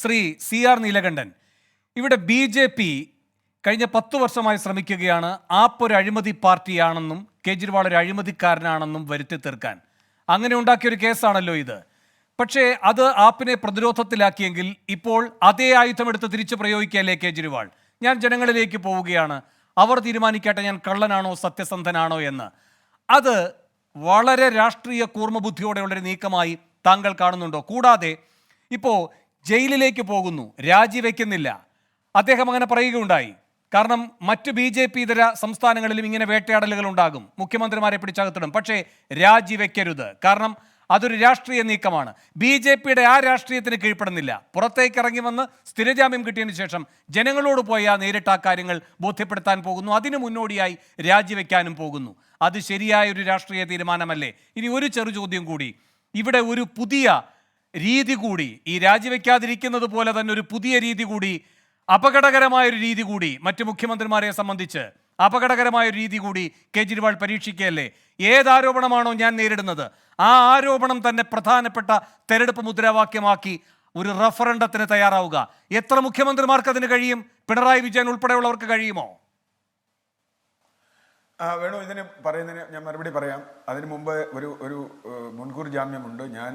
Shri CR Neelakantan, ഇവിടെ BJP കഴിഞ്ഞ 10 വർഷമായി ശ്രമിക്കുകയാണ് ആപ്പ് ഒരു അഴിമതി പാർട്ടിയാണെന്നും കേജ്രിവാൾ ഒരു അഴിമതിക്കാരനാണെന്നും വരുത്തി തീർക്കാൻ. അങ്ങനെ ഉണ്ടാക്കിയൊരു കേസാണല്ലോ ഇത്. പക്ഷേ അത് ആപ്പിനെ പ്രതിരോധത്തിലാക്കിയെങ്കിൽ ഇപ്പോൾ അതേ ആയുധമെടുത്ത് തിരിച്ചു പ്രയോഗിക്കുകയല്ലേ കേജ്രിവാൾ. ഞാൻ ജനങ്ങളിലേക്ക് പോവുകയാണ്, അവർ തീരുമാനിക്കട്ടെ ഞാൻ കള്ളനാണോ സത്യസന്ധനാണോ എന്ന്. അത് വളരെ രാഷ്ട്രീയ കൂർമ്മബുദ്ധിയോടെയുള്ളൊരു നീക്കമായി താങ്കൾ കാണുന്നുണ്ടോ? കൂടാതെ ഇപ്പോൾ ജയിലിലേക്ക് പോകുന്നു, രാജിവെക്കുന്നില്ല, അദ്ദേഹം അങ്ങനെ പറയുകയുണ്ടായി. കാരണം മറ്റ് BJP ഇതര സംസ്ഥാനങ്ങളിലും ഇങ്ങനെ വേട്ടയാടലുകൾ ഉണ്ടാകും, മുഖ്യമന്ത്രിമാരെ പിടിച്ചകത്തിടും, പക്ഷേ രാജിവെക്കരുത്, കാരണം അതൊരു രാഷ്ട്രീയ നീക്കമാണ്. BJPയുടെ ആ രാഷ്ട്രീയത്തിന് കീഴ്പ്പെടുന്നില്ല. പുറത്തേക്ക് ഇറങ്ങി വന്ന് സ്ഥിരജാമ്യം കിട്ടിയതിന് ശേഷം ജനങ്ങളോട് പോയി നേരിട്ട് ആ കാര്യങ്ങൾ ബോധ്യപ്പെടുത്താൻ പോകുന്നു, അതിന് മുന്നോടിയായി രാജിവെക്കാനും പോകുന്നു. അത് ശരിയായൊരു രാഷ്ട്രീയ തീരുമാനമല്ലേ? ഇനി ഒരു ചെറു ചോദ്യം കൂടി, ഇവിടെ ഒരു പുതിയ രീതി കൂടി, ഈ രാജിവെക്കാതിരിക്കുന്നത് പോലെ തന്നെ ഒരു പുതിയ രീതി കൂടി, അപകടകരമായൊരു രീതി കൂടി മറ്റ് മുഖ്യമന്ത്രിമാരെ സംബന്ധിച്ച് അപകടകരമായൊരു രീതി കൂടി കേജ്രിവാൾ പരീക്ഷിക്കുകയല്ലേ? ഏതാരോപണമാണോ ഞാൻ നേരിടുന്നത് ആ ആരോപണം തന്നെ പ്രധാനപ്പെട്ട തെരഞ്ഞെടുപ്പ് മുദ്രാവാക്യമാക്കി ഒരു റഫറണ്ടത്തിന് തയ്യാറാവുക. എത്ര മുഖ്യമന്ത്രിമാർക്ക് അതിന് കഴിയും? പിണറായി വിജയൻ ഉൾപ്പെടെയുള്ളവർക്ക് കഴിയുമോ? വേണു, ഇതിന് പറയുന്നതിന് ഞാൻ മറുപടി പറയാം. അതിനു മുമ്പ് ഒരു മുൻകൂർ ജാമ്യമുണ്ട്. ഞാൻ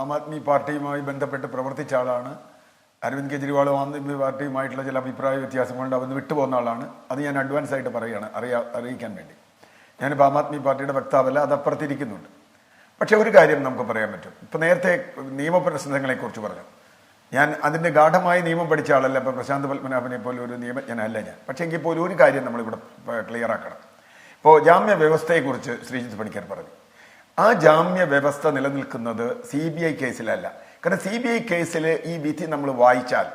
ആം ആദ്മി പാർട്ടിയുമായി ബന്ധപ്പെട്ട് പ്രവർത്തിച്ച ആളാണ്. അരവിന്ദ് കെജ്രിവാളും ആം ആദ്മി പാർട്ടിയുമായിട്ടുള്ള ചില അഭിപ്രായ വ്യത്യാസങ്ങളുണ്ട്, അവിടുന്ന് വിട്ടുപോകുന്ന ആളാണ്. അത് ഞാൻ അഡ്വാൻസ് ആയിട്ട് പറയുകയാണ്, അറിയിക്കാൻ വേണ്ടി. ഞാനിപ്പോൾ ആം ആദ്മി പാർട്ടിയുടെ വക്താവല്ല, അത് അപ്പുറത്തിരിക്കുന്നുണ്ട്. പക്ഷെ ഒരു കാര്യം നമുക്ക് പറയാൻ പറ്റും. ഇപ്പം നേരത്തെ നിയമപ്രശ്നങ്ങളെക്കുറിച്ച് പറഞ്ഞു. ഞാൻ അതിൻ്റെ ഗാഠമായ നിയമം പഠിച്ച ആളല്ല. ഇപ്പം പ്രശാന്ത് പത്മനാഭനെ പോലെ ഒരു നിയമജ്ഞനല്ല ഞാൻ. പക്ഷേ എങ്കിൽ പോലും ഒരു കാര്യം നമ്മളിവിടെ ക്ലിയർ ആക്കണം. ഇപ്പോൾ ജാമ്യ വ്യവസ്ഥയെക്കുറിച്ച് ശ്രീജിത്ത് പണിക്കർ പറഞ്ഞു. ആ ജാമ്യ വ്യവസ്ഥ നിലനിൽക്കുന്നത് CBI കേസിലല്ല. കാരണം CBI കേസിൽ ഈ വിധി നമ്മൾ വായിച്ചാൽ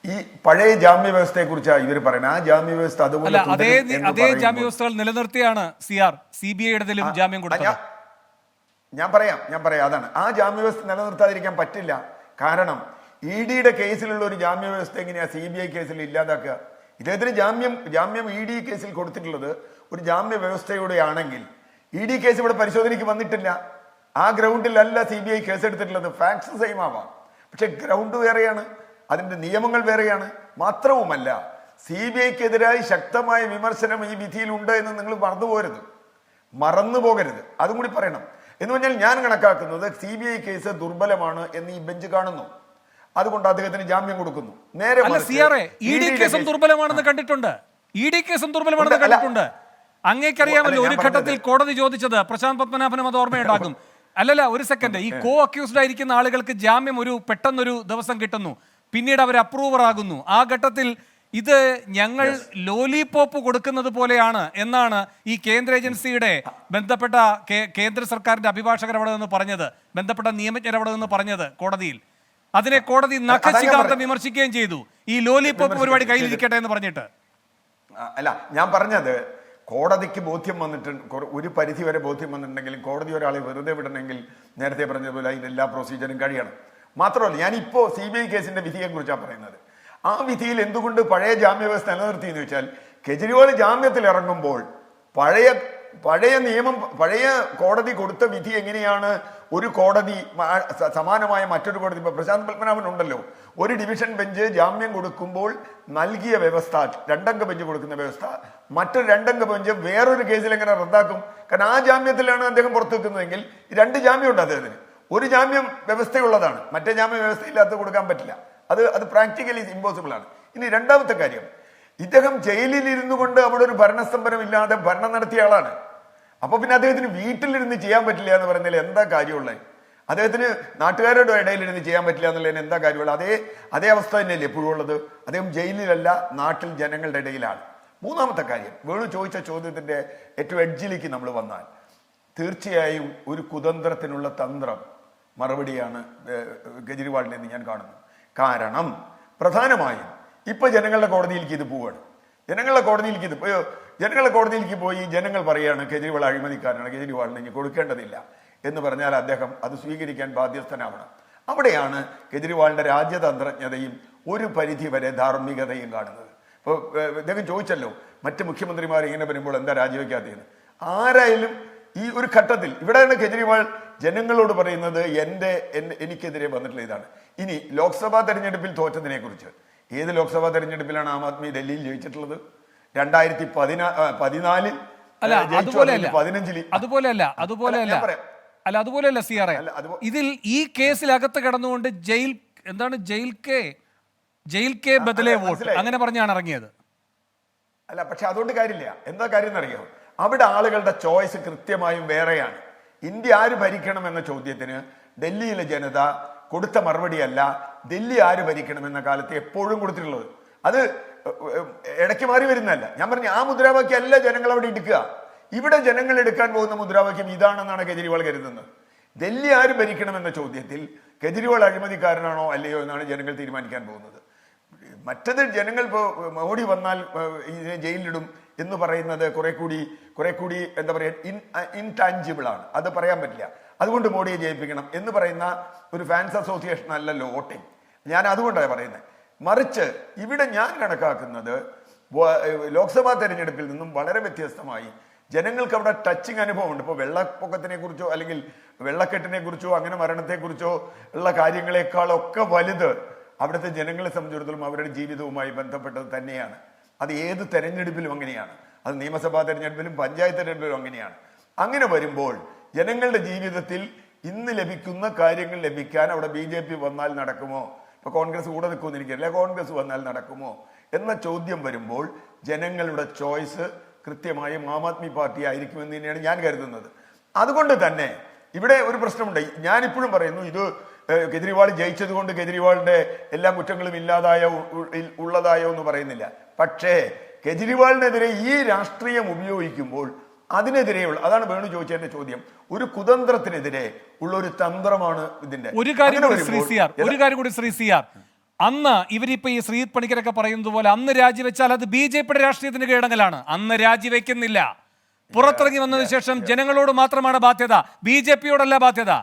ഈ പഴയ ജാമ്യ വ്യവസ്ഥയെക്കുറിച്ചാണ് ഇവർ പറയുന്നത്. ആ ജാമ്യ വ്യവസ്ഥ അതുപോലെ അതേ ജാമ്യ വ്യവസ്ഥകൾ നിലനിർത്തിയാണ് CBI-യുടേതിലും ജാമ്യം കൊടുത്തത്. ഞാൻ പറയാം. അതാണ്, ആ ജാമ്യ വ്യവസ്ഥ നിലനിർത്താതിരിക്കാൻ പറ്റില്ല. കാരണം ED-യുടെ കേസിലുള്ള ഒരു ജാമ്യ വ്യവസ്ഥ എങ്ങനെയാ CBI കേസിൽ ഇല്ലാതാക്കുക? ഇദ്ദേഹത്തിന് ജാമ്യം ED കേസിൽ കൊടുത്തിട്ടുള്ളത് ഒരു ജാമ്യ വ്യവസ്ഥയുടെ ആണെങ്കിൽ ED കേസ് ഇവിടെ പരിശോധനയ്ക്ക് വന്നിട്ടില്ല. ആ ഗ്രൗണ്ടിലല്ല CBI കേസ് എടുത്തിട്ടുള്ളത്. ഫാക്ട്സ് സെയിം ആവാം, പക്ഷെ ഗ്രൗണ്ട് വേറെയാണ്, അതിന്റെ നിയമങ്ങൾ വേറെയാണ്. മാത്രവുമല്ല, CBI-ക്കെതിരായി ശക്തമായ വിമർശനം ഈ വിധിയിലുണ്ട് എന്ന് നിങ്ങൾ മറന്നു പോകരുത്. അതും കൂടി പറയണം. എന്ന് പറഞ്ഞാൽ ഞാൻ കണക്കാക്കുന്നത് CBI കേസ് ദുർബലമാണ് എന്ന് ഈ ബെഞ്ച് കാണുന്നു. അതുകൊണ്ട് അദ്ദേഹത്തിന് ജാമ്യം കൊടുക്കുന്നു. നേരെ ED കേസും ദുർബലമാണെന്ന് കണ്ടിട്ടുണ്ട്. അങ്ങേക്കറിയാമല്ലോ, ഒരു ഘട്ടത്തിൽ കോടതി ചോദിച്ചത്, പ്രശാന്ത് പത്മനാഭനും അത് ഓർമ്മയുണ്ടാകും. അല്ലല്ല, ഒരു സെക്കൻഡ്, ഈ കോ അക്യൂസ്ഡ് ആയിരിക്കുന്ന ആളുകൾക്ക് ജാമ്യം പെട്ടെന്നൊരു ദിവസം കിട്ടുന്നു, പിന്നീട് അവർ അപ്രൂവർ ആകുന്നു. ആ ഘട്ടത്തിൽ ഇത് ഞങ്ങൾ ലോലിപോപ്പ് കൊടുക്കുന്നത് പോലെയാണ് എന്നാണ് ഈ കേന്ദ്ര ഏജൻസിയുടെ ബന്ധപ്പെട്ട കേന്ദ്ര സർക്കാരിന്റെ അഭിഭാഷകർ അവിടെ നിന്ന് പറഞ്ഞത്, ബന്ധപ്പെട്ട നിയമജ്ഞർ അവിടെ നിന്ന് പറഞ്ഞത് കോടതിയിൽ. അതിനെ കോടതി നഖശിഖാന്തം വിമർശിക്കുകയും ചെയ്തു, ഈ ലോലിപോപ്പ് പരിപാടി കയ്യിലിരിക്കട്ടെ എന്ന് പറഞ്ഞിട്ട്. അല്ല, ഞാൻ പറഞ്ഞത് കോടതിക്ക് ബോധ്യം വന്നിട്ടുണ്ട്, ഒരു പരിധി വരെ ബോധ്യം വന്നിട്ടുണ്ടെങ്കിലും കോടതി ഒരാളെ വെറുതെ വിടണമെങ്കിൽ നേരത്തെ പറഞ്ഞതുപോലെ അതിൻ്റെ എല്ലാ പ്രൊസീജിയറും കഴിയണം. മാത്രമല്ല, ഞാനിപ്പോൾ CBI കേസിന്റെ വിധിയെ കുറിച്ചാണ് പറയുന്നത്. ആ വിധിയിൽ എന്തുകൊണ്ട് പഴയ ജാമ്യ വ്യവസ്ഥ നിലനിർത്തി എന്ന് വെച്ചാൽ, കെജ്രിവാൾ ജാമ്യത്തിൽ ഇറങ്ങുമ്പോൾ പഴയ കോടതി കൊടുത്ത വിധി എങ്ങനെയാണ് ഒരു കോടതി സമാനമായ മറ്റൊരു കോടതി, ഇപ്പൊ പ്രശാന്ത് പത്മനാഭൻ ഉണ്ടല്ലോ, ഒരു ഡിവിഷൻ ബെഞ്ച് ജാമ്യം കൊടുക്കുമ്പോൾ നൽകിയ വ്യവസ്ഥ, 2 അംഗ ബെഞ്ച് കൊടുക്കുന്ന വ്യവസ്ഥ, മറ്റൊരു 2 അംഗ ബെഞ്ച് വേറൊരു കേസിൽ എങ്ങനെ റദ്ദാക്കും? കാരണം ആ ജാമ്യത്തിലാണ് അദ്ദേഹം പുറത്തു വെക്കുന്നതെങ്കിൽ 2 ജാമ്യമുണ്ട് അദ്ദേഹത്തിന്. ഒരു ജാമ്യം വ്യവസ്ഥയുള്ളതാണ്, മറ്റേ ജാമ്യ വ്യവസ്ഥ ഇല്ലാത്ത കൊടുക്കാൻ പറ്റില്ല. അത് പ്രാക്ടിക്കലി ഇമ്പോസിബിൾ ആണ്. ഇനി രണ്ടാമത്തെ കാര്യം, ഇദ്ദേഹം ജയിലിൽ ഇരുന്നു കൊണ്ട് അവിടെ ഒരു ഭരണസ്തംഭനം ഇല്ലാതെ ഭരണം നടത്തിയ ആളാണ്. അപ്പൊ പിന്നെ അദ്ദേഹത്തിന് വീട്ടിലിരുന്ന് ചെയ്യാൻ പറ്റില്ല എന്ന് പറഞ്ഞാൽ എന്താ കാര്യമുള്ളത്? അദ്ദേഹത്തിന് നാട്ടുകാരുടെ ഇടയിലിരുന്ന് ചെയ്യാൻ പറ്റില്ല എന്നുള്ളതിന് എന്താ കാര്യമുള്ളത്? അതേ അവസ്ഥ തന്നെയല്ലേ എപ്പോഴും ഉള്ളത്. അദ്ദേഹം ജയിലിലല്ല, നാട്ടിൽ ജനങ്ങളുടെ ഇടയിലാണ്. മൂന്നാമത്തെ കാര്യം, വേണു ചോദിച്ച ചോദ്യത്തിന്റെ ഏറ്റവും എഡ്ജിലേക്ക് നമ്മൾ വന്നാൽ, തീർച്ചയായും ഒരു കുതന്ത്രത്തിനുള്ള തന്ത്രം മറുപടിയാണ് കെജ്രിവാളിനെ എന്ന് ഞാൻ കാണുന്നു. കാരണം പ്രധാനമായും ഇപ്പൊ ജനങ്ങളുടെ കോടതിയിലേക്ക് ഇത് പോവുകയാണ്. ജനങ്ങളുടെ കോടതിയിലേക്ക് പോയി ജനങ്ങൾ പറയുകയാണ് കേജ്രിവാൾ അഴിമതിക്കാരനാണ്, കേജ്രിവാളിന് ഇനി കൊടുക്കേണ്ടതില്ല എന്ന് പറഞ്ഞാൽ അദ്ദേഹം അത് സ്വീകരിക്കാൻ ബാധ്യസ്ഥനാവണം. അവിടെയാണ് കേജ്രിവാളിന്റെ രാജ്യതന്ത്രജ്ഞതയും ഒരു പരിധി വരെ ധാർമ്മികതയും കാണുന്നത്. ഇപ്പോൾ അദ്ദേഹം ചോദിച്ചല്ലോ, മറ്റ് മുഖ്യമന്ത്രിമാർ ഇങ്ങനെ വരുമ്പോൾ എന്താ രാജിവെക്കാത്തതെന്ന്. ആരായാലും ഈ ഒരു ഘട്ടത്തിൽ ഇവിടെയാണ് കെജ്രിവാൾ ജനങ്ങളോട് പറയുന്നത് എനിക്കെതിരെ വന്നിട്ടുള്ള ഇതാണ്. ഇനി ലോക്സഭാ തെരഞ്ഞെടുപ്പിൽ തോറ്റതിനെ കുറിച്ച്, ഏത് ലോക്സഭാ തെരഞ്ഞെടുപ്പിലാണ് ആം ആദ്മി ഡൽഹിയിൽ ജയിച്ചിട്ടുള്ളത്? 2014 അല്ല, അതുപോലെയല്ല. 15 അതുപോലെയല്ല സിആർഐ. ഇതിൽ ഈ കേസിലകത്ത് കിടന്നുകൊണ്ട് ജയിൽ കെ ബദലേ വോട്ട് അങ്ങനെ പറഞ്ഞാണ് ഇറങ്ങിയത്. അല്ല, പക്ഷെ അതുകൊണ്ട് കാര്യമില്ല. എന്താ കാര്യം എന്നറിയോ? അവിടെ ആളുകളുടെ ചോയ്സ് കൃത്യമായും വേറെയാണ്. ഇന്ത്യ ആര് ഭരിക്കണം എന്ന ചോദ്യത്തിന് ഡൽഹിയിലെ ജനത കൊടുത്ത മറുപടിയല്ല ഡൽഹി ആര് ഭരിക്കണം എന്ന കാലത്ത് എപ്പോഴും കൊടുത്തിട്ടുള്ളത്. അത് ഇടയ്ക്ക് മാറി വരുന്നതല്ല. ഞാൻ പറഞ്ഞു, ആ മുദ്രാവാക്യം അല്ല ജനങ്ങൾ അവിടെ എടുക്കുക. ഇവിടെ ജനങ്ങൾ എടുക്കാൻ പോകുന്ന മുദ്രാവാക്യം ഇതാണെന്നാണ് കെജ്രിവാൾ കരുതുന്നത്. ഡൽഹി ആര് ഭരിക്കണം എന്ന ചോദ്യത്തിൽ കെജ്രിവാൾ അഴിമതിക്കാരനാണോ അല്ലയോ എന്നാണ് ജനങ്ങൾ തീരുമാനിക്കാൻ പോകുന്നത്. മറ്റത് ജനങ്ങൾ ഇപ്പോൾ മോഡി വന്നാൽ ഇതിനെ ജയിലിലിടും എന്ന് പറയുന്നത് കുറെ കൂടി എന്താ പറയുക, ഇൻടാഞ്ചിബിൾ ആണ്. അത് പറയാൻ പറ്റില്ല. അതുകൊണ്ട് മോഡിയെ ജയിപ്പിക്കണം എന്ന് പറയുന്ന ഒരു ഫാൻസ് അസോസിയേഷൻ അല്ലല്ലോ വോട്ടിംഗ്. ഞാൻ അതുകൊണ്ടാണ് പറയുന്നത്. മറിച്ച് ഇവിടെ ഞാൻ കണക്കാക്കുന്നത് ലോക്സഭാ തെരഞ്ഞെടുപ്പിൽ നിന്നും വളരെ വ്യത്യസ്തമായി ജനങ്ങൾക്ക് അവിടെ ടച്ചിങ് അനുഭവമുണ്ട്. ഇപ്പോൾ വെള്ളപ്പൊക്കത്തിനെ കുറിച്ചോ അല്ലെങ്കിൽ വെള്ളക്കെട്ടിനെ കുറിച്ചോ അങ്ങനെ മരണത്തെക്കുറിച്ചോ ഉള്ള കാര്യങ്ങളെക്കാളൊക്കെ വലുത് അവിടുത്തെ ജനങ്ങളെ സംബന്ധിച്ചിടത്തോളം അവരുടെ ജീവിതവുമായി ബന്ധപ്പെട്ടത് തന്നെയാണ്. അത് ഏത് തെരഞ്ഞെടുപ്പിലും അങ്ങനെയാണ്. അത് നിയമസഭാ തെരഞ്ഞെടുപ്പിലും പഞ്ചായത്ത് തെരഞ്ഞെടുപ്പിലും അങ്ങനെയാണ്. അങ്ങനെ വരുമ്പോൾ ജനങ്ങളുടെ ജീവിതത്തിൽ ഇന്ന് ലഭിക്കുന്ന കാര്യങ്ങൾ ലഭിക്കാൻ അവിടെ BJP വന്നാൽ നടക്കുമോ? ഇപ്പൊ കോൺഗ്രസ് കൂടെ നിൽക്കുമെന്ന് എനിക്കറിയില്ല. കോൺഗ്രസ് വന്നാൽ നടക്കുമോ എന്ന ചോദ്യം വരുമ്പോൾ ജനങ്ങളുടെ ചോയ്സ് കൃത്യമായും ആം ആദ്മി പാർട്ടി ആയിരിക്കുമെന്ന് തന്നെയാണ് ഞാൻ കരുതുന്നത്. അതുകൊണ്ട് തന്നെ ഇവിടെ ഒരു പ്രശ്നമുണ്ട്. ഞാനിപ്പോഴും പറയുന്നു, ഇത് കെജ്രിവാൾ ജയിച്ചത് കൊണ്ട് കെജ്രിവാളിന്റെ എല്ലാ കുറ്റങ്ങളും ഉള്ളതായോ എന്ന് പറയുന്നില്ല. പക്ഷേ കെജ്രിവാളിനെതിരെ ഈ രാഷ്ട്രീയം ഉപയോഗിക്കുമ്പോൾ അതിനെതിരെയുള്ള, അതാണ് വേണു ചോദിച്ചതിന്റെ ചോദ്യം, ഒരു കുതന്ത്രത്തിനെതിരെ ഉള്ള ഒരു തന്ത്രമാണ് ഇതിന്റെ. ഒരു കാര്യം കൂടി ശ്രീ സി ആർ, അന്ന് ഇവരിപ്പോ ഈ ശ്രീ പണിക്കരൊക്കെ പറയുന്നത് പോലെ അന്ന് രാജിവെച്ചാൽ അത് BJPയുടെ രാഷ്ട്രീയത്തിന് കീഴടങ്ങലാണ്. അന്ന് രാജിവെക്കുന്നില്ല. പുറത്തിറങ്ങി വന്നതിന് ശേഷം ജനങ്ങളോട് മാത്രമാണ് ബാധ്യത, BJPയോടല്ല ബാധ്യത.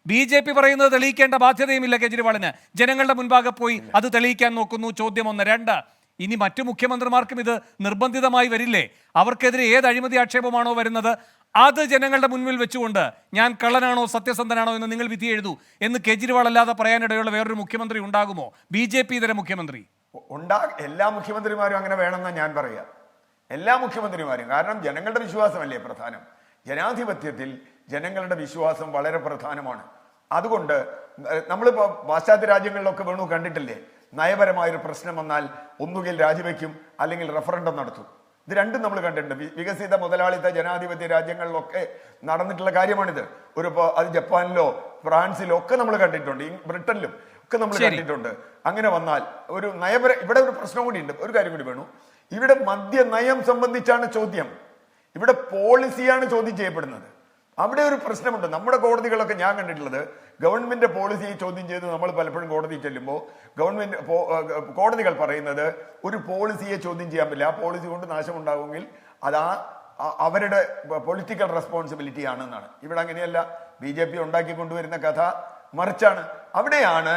BJP പറയുന്നത് തെളിയിക്കേണ്ട ബാധ്യതയുമില്ല കെജ്രിവാളിന്. ജനങ്ങളുടെ മുൻപാകെ പോയി അത് തെളിയിക്കാൻ നോക്കുന്നു. ചോദ്യം 1. 2, ഇനി മറ്റു മുഖ്യമന്ത്രിമാർക്കും ഇത് നിർബന്ധിതമായി വരില്ലേ? അവർക്കെതിരെ ഏത് അഴിമതി ആക്ഷേപമാണോ വരുന്നത് അത് ജനങ്ങളുടെ മുൻപിൽ വെച്ചുകൊണ്ട് ഞാൻ കള്ളനാണോ സത്യസന്ധനാണോ എന്ന് നിങ്ങൾ വിധി എഴുതൂ എന്ന് കെജ്രിവാൾ അല്ലാതെ പറയാനിടയുള്ള വേറൊരു മുഖ്യമന്ത്രി ഉണ്ടാകുമോ? BJP ഇതര മുഖ്യമന്ത്രി എല്ലാ മുഖ്യമന്ത്രിമാരും അങ്ങനെ വേണമെന്നാണ് ഞാൻ പറയാം. എല്ലാ മുഖ്യമന്ത്രിമാരും. കാരണം ജനങ്ങളുടെ വിശ്വാസമല്ലേ പ്രധാനം. ജനാധിപത്യത്തിൽ ജനങ്ങളുടെ വിശ്വാസം വളരെ പ്രധാനമാണ്. അതുകൊണ്ട് നമ്മളിപ്പോൾ പാശ്ചാത്യ രാജ്യങ്ങളിലൊക്കെ വേണു കണ്ടിട്ടില്ലേ, നയപരമായൊരു പ്രശ്നം വന്നാൽ ഒന്നുകിൽ രാജിവെക്കും അല്ലെങ്കിൽ റഫറൻഡം നടത്തും. ഇത് രണ്ടും നമ്മൾ കണ്ടിട്ടുണ്ട്. വികസിത മുതലാളിത്ത ജനാധിപത്യ രാജ്യങ്ങളിലൊക്കെ നടന്നിട്ടുള്ള കാര്യമാണിത്. അത് ജപ്പാനിലോ ഫ്രാൻസിലോ ഒക്കെ നമ്മൾ കണ്ടിട്ടുണ്ട്, ബ്രിട്ടനിലും ഒക്കെ നമ്മൾ കണ്ടിട്ടുണ്ട്. അങ്ങനെ വന്നാൽ ഒരു ഇവിടെ ഒരു പ്രശ്നം കൂടി ഉണ്ട്. ഒരു കാര്യം കൂടി വേണു, ഇവിടെ മദ്യ നയം സംബന്ധിച്ചാണ് ചോദ്യം. ഇവിടെ പോളിസിയാണ് ചോദ്യം ചെയ്യപ്പെടുന്നത്. അവിടെ ഒരു പ്രശ്നമുണ്ട്. നമ്മുടെ കോടതികളൊക്കെ ഞാൻ കണ്ടിട്ടുള്ളത് ഗവൺമെന്റ് പോളിസിയെ ചോദ്യം ചെയ്ത് നമ്മൾ പലപ്പോഴും കോടതി ചെല്ലുമ്പോൾ കോടതികൾ പറയുന്നത് ഒരു പോളിസിയെ ചോദ്യം ചെയ്യാൻ പറ്റില്ല. ആ പോളിസി കൊണ്ട് നാശമുണ്ടാകുമെങ്കിൽ അത് അവരുടെ പൊളിറ്റിക്കൽ റെസ്പോൺസിബിലിറ്റി ആണെന്നാണ്. ഇവിടെ അങ്ങനെയല്ല. BJP ഉണ്ടാക്കി കൊണ്ടുവരുന്ന കഥ മറിച്ചാണ്. അവിടെയാണ്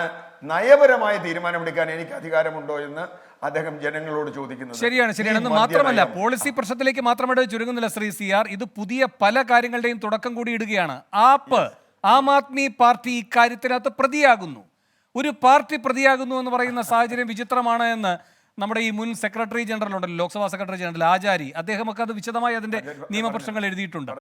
നയപരമായ തീരുമാനമെടുക്കാൻ എനിക്ക് അധികാരമുണ്ടോ എന്ന് അദ്ദേഹം ജനങ്ങളോട് ചോദിക്കുന്നത്. ശരിയാണ്. എന്ന് മാത്രമല്ല, പോളിസി പ്രശ്നത്തിലേക്ക് മാത്രമായിട്ട് ചുരുങ്ങുന്നില്ല ശ്രീ സി ആർ. ഇത് പുതിയ പല കാര്യങ്ങളുടെയും തുടക്കം കൂടി ഇടുകയാണ്. ആം ആദ്മി പാർട്ടി ഇക്കാര്യത്തിനകത്ത് പ്രതിയാകുന്നു. ഒരു പാർട്ടി പ്രതിയാകുന്നു എന്ന് പറയുന്ന സാഹചര്യം വിചിത്രമാണ് എന്ന് നമ്മുടെ ഈ മുൻ സെക്രട്ടറി ജനറൽ ഉണ്ടല്ലോ, ലോക്സഭാ സെക്രട്ടറി ജനറൽ ആചാരി, അദ്ദേഹമൊക്കെ അത് വിശദമായി അതിന്റെ നിയമപ്രശ്നങ്ങൾ എഴുതിയിട്ടുണ്ട്.